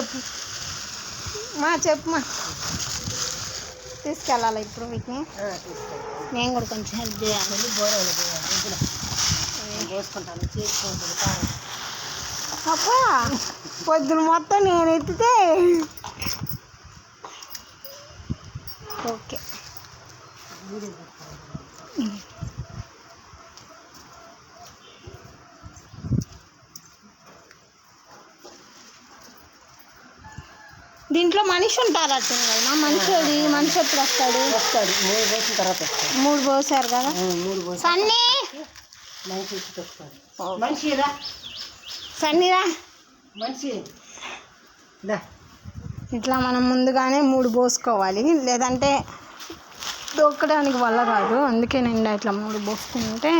చెప్పు చెప్పు తీసుకెళ్ళాలి ఇప్పుడు వీటిని. నేను కూడా కొంచెం హెల్ప్ చేయాలి. పోసుకుంటాను చేసుకుంటాను. అబ్బా పొద్దున మొత్తం నేను ఎత్తితే ఓకే. దీంట్లో మనిషి ఉంటారు అట్టుంది కదా. మనిషి ఎప్పుడు వస్తాడు? 3 రోజుల తర్వాత వస్తాడు. 3 పోసారు కదా. 3 రోజులు సన్నీ మనిషిరా సన్నీరా మనిషి. ఇట్లా మనం ముందుగానే 3 పోసుకోవాలి, లేదంటే దొక్కడానికి వల్ల కాదు. అందుకే నేను ఇట్లా 3 పోసుకుంటే